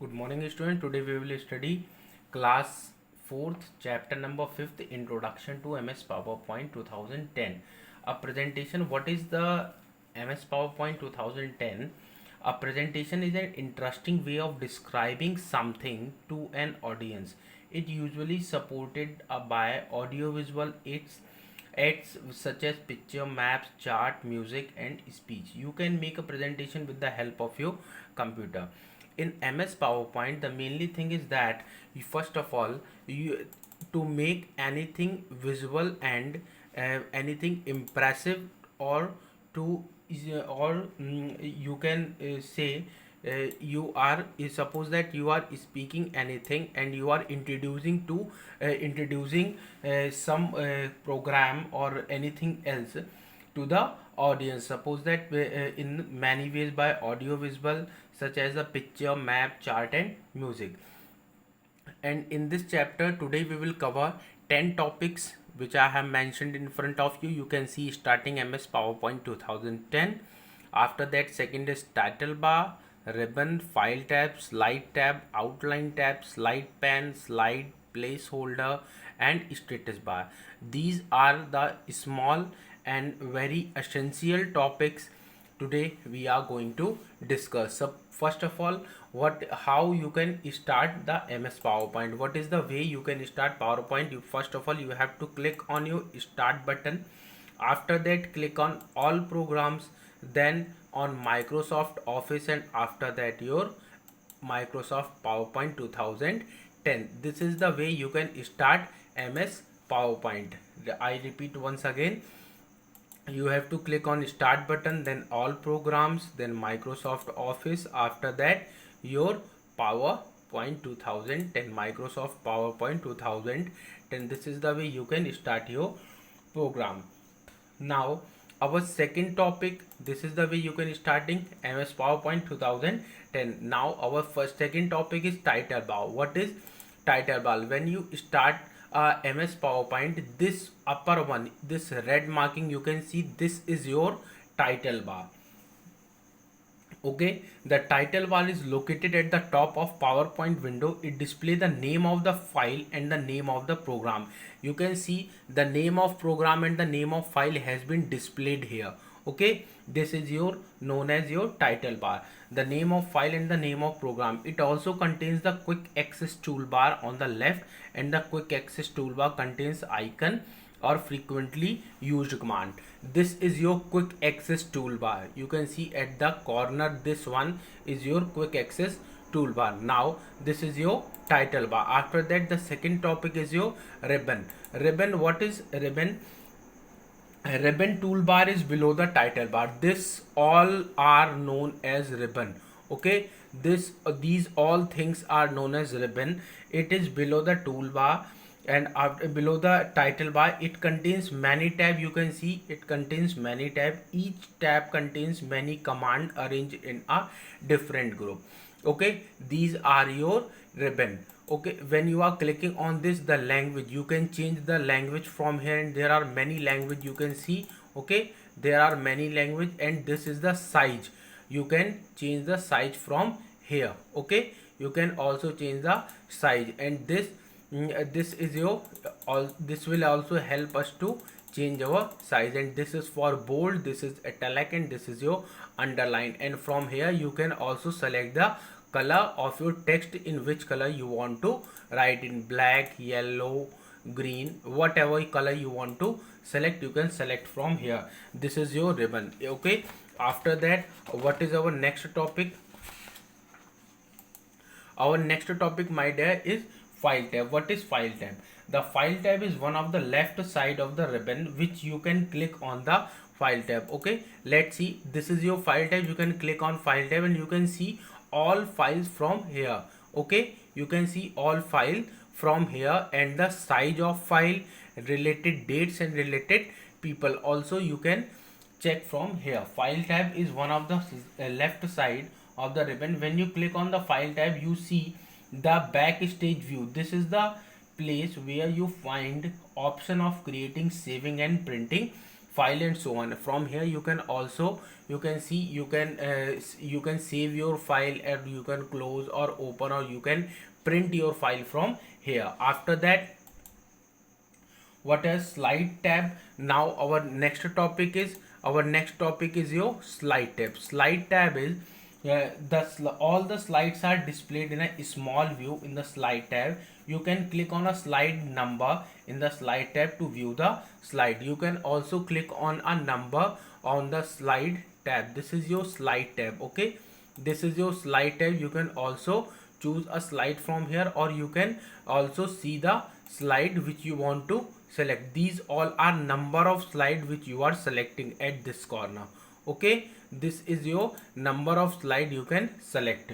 Good morning, student. Today we will study class 4th, chapter number 5th, Introduction to MS PowerPoint 2010. A presentation. What is the MS PowerPoint 2010? A presentation is an interesting way of describing something to an audience. It usually supported by audiovisual aids such as picture, maps, chart, music, and speech. You can make a presentation with the help of your computer. In MS PowerPoint, the mainly thing is that first of all, you to make anything visual and anything impressive, or to you can say you are suppose that you are speaking anything and you are introducing some program or anything else to the audience. Suppose that in many ways by audio visual such as a picture, map, chart, and music. And in this chapter today we will cover 10 topics which I have mentioned in front of you. You can see starting MS PowerPoint 2010. After that, second is title bar, ribbon, file tab, slide tab, outline tab, slide pane, slide placeholder, and status bar. These are the small and very essential topics today we are going to discuss. So first of all, how you can start the MS PowerPoint. What is the way you can start PowerPoint? First of all, you have to click on your start button. After that, click on all programs, then on Microsoft Office, and after that your Microsoft PowerPoint 2010. This is the way you can start MS PowerPoint. I repeat once again, you have to click on start button, then all programs, then Microsoft Office, after that your PowerPoint 2010, Microsoft PowerPoint 2010. This is the way you can start your program. Now our second topic, this is the way you can starting MS PowerPoint 2010. Now our second topic is title bar. What is title bar? When you start MS PowerPoint, this upper one, this red marking, you can see this is your title bar. Okay, the title bar is located at the top of PowerPoint window. It displays the name of the file and the name of the program. You can see the name of program and the name of file has been displayed here. Okay, this is your known as your title bar, the name of file and the name of program. It also contains the quick access toolbar on the left, and the quick access toolbar contains icon or frequently used command. This is your quick access toolbar. You can see at the corner, this one is your quick access toolbar. Now this is your title bar. After that, the second topic is your ribbon. Ribbon, what is ribbon? Ribbon toolbar is below the title bar. This all are known as ribbon. Okay, these all things are known as ribbon. It is below the toolbar, and below the title bar. It contains many tab. You can see it contains many tab. Each tab contains many command arranged in a different group. Okay, these are your ribbon. Okay, when you are clicking on this, the language, you can change the language from here, and there are many language you can see. Okay, there are many language, and this is the size. You can change the size from here. Okay, you can also change the size, and this is your this will also help us to change our size, and this is for bold, this is italic, and this is your underline. And from here you can also select the color of your text, in which color you want to write, in black, yellow, green, whatever color you want to select, you can select from here. This is your ribbon. Okay, after that, what is our next topic? Our next topic, my dear, is file tab. What is file tab? The file tab is one of the left side of the ribbon, which you can click on the file tab. Okay, let's see. This is your file tab. You can click on file tab, and you can see all files from here. Okay, you can see all file from here, and the size of file, related dates, and related people also you can check from here. File tab is one of the left side of the ribbon. When you click on the file tab, you see the backstage view. This is the place where you find option of creating, saving, and printing file and so on. From here you can also, you can see, you can save your file, and you can close or open, or you can print your file from here. After that, what is slide tab? Now our next topic is, your slide tab. Slide tab is, all the slides are displayed in a small view in the slide tab. You can click on a slide number in the slide tab to view the slide. You can also click on a number on the slide tab. This is your slide tab. Okay, this is your slide tab. You can also choose a slide from here, or you can also see the slide which you want to select. These all are number of slide which you are selecting at this corner. Okay, this is your number of slide you can select.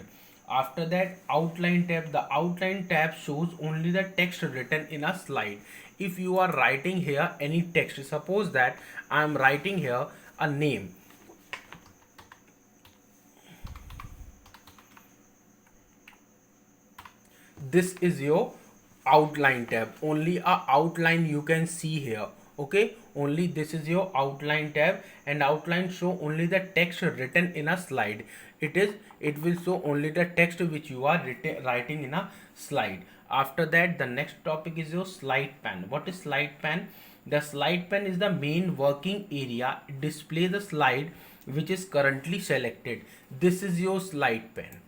After that, outline tab. The outline tab shows only the text written in a slide. If you are writing here any text, suppose that I am writing here a name. This is your outline tab. Only a outline you can see here. Okay, only this is your outline tab, and outline show only the text written in a slide. It will show only the text which you are writing in a slide. After that, the next topic is your slide pane. What is slide pane? The slide pane is the main working area. It displays the slide which is currently selected. This is your slide pane.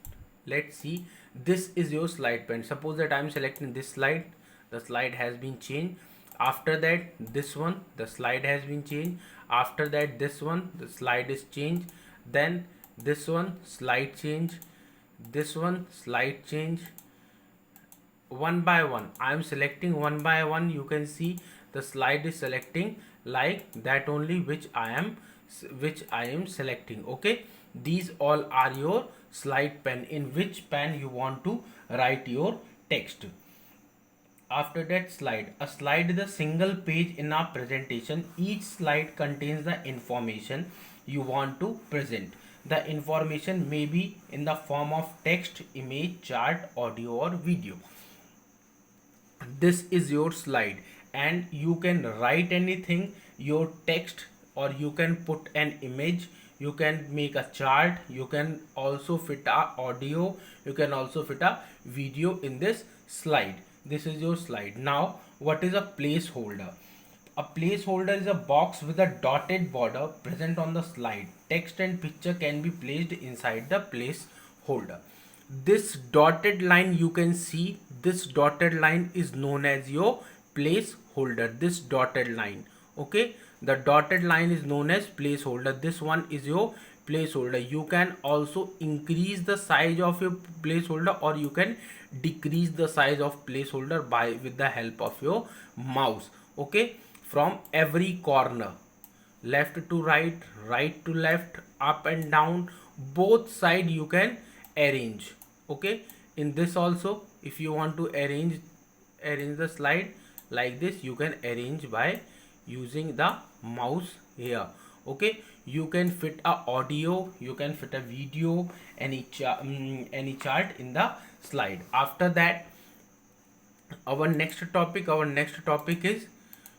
Let's see, this is your slide pane. Suppose that I am selecting this slide, the slide has been changed. After that, this one, the slide has been changed. After that, this one, the slide is changed. Then this one, slide change. This one, slide change. One by one, I am selecting one by one. You can see the slide is selecting like that only, which I am selecting. Okay, these all are your slide pane, in which pane you want to write your text. After that, a slide is a single page in our presentation. Each slide contains the information you want to present. The information may be in the form of text, image, chart, audio, or video. This is your slide, and you can write anything, your text, or you can put an image, you can make a chart, you can also fit a audio, you can also fit a video in this slide. This is your slide. Now, what is a placeholder? A placeholder is a box with a dotted border present on the slide. Text and picture can be placed inside the placeholder. This dotted line, you can see, this dotted line is known as your placeholder. This dotted line, okay, the dotted line is known as placeholder. This one is your placeholder. You can also increase the size of your placeholder, or you can decrease the size of placeholder with the help of your mouse. Okay, from every corner, left to right, right to left, up and down, both side you can arrange. Okay, in this also, if you want to arrange the slide like this, you can arrange by using the mouse here. Okay, you can fit a audio, you can fit a video, any chart in the slide. After that, our next topic is,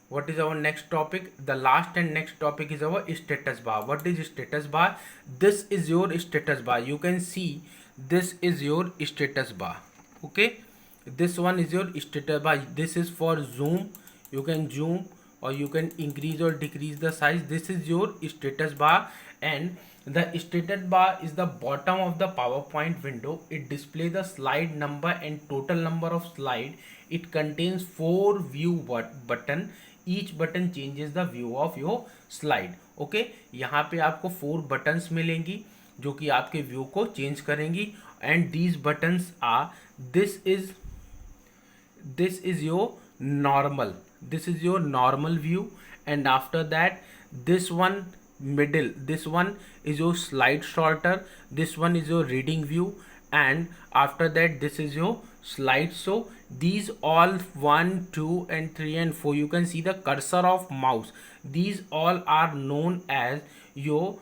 what is our next topic? The last and next topic is our status bar. What is status bar? This is your status bar. You can see, this is your status bar. Okay, this one is your status bar. This is for zoom. You can zoom, or you can increase or decrease the size. This is your status bar, and the status bar is the bottom of the PowerPoint window. It displays the slide number and total number of slide. It contains 4 view button. Each button changes the view of your slide. Okay, यहाँ पे आपको 4 buttons मिलेंगी जो कि आपके view को change करेंगी. And these buttons are, this is your normal. This is your normal view, and after that, this one middle, this one is your slide sorter. This one is your reading view, and after that, this is your slideshow. These all 1, 2, and 3, and 4. You can see the cursor of mouse. These all are known as your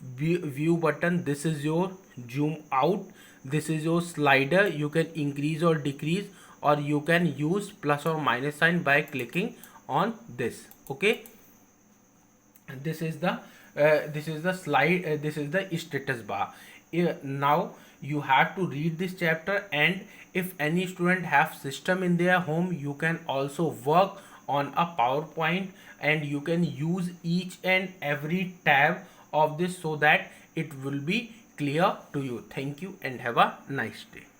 view button. This is your zoom out. This is your slider. You can increase or decrease, or you can use plus or minus sign by clicking on this. Okay, This is the slide, this is the status bar. Now you have to read this chapter, and if any student have system in their home, you can also work on a PowerPoint, and you can use each and every tab of this so that it will be clear to you. Thank you and have a nice day.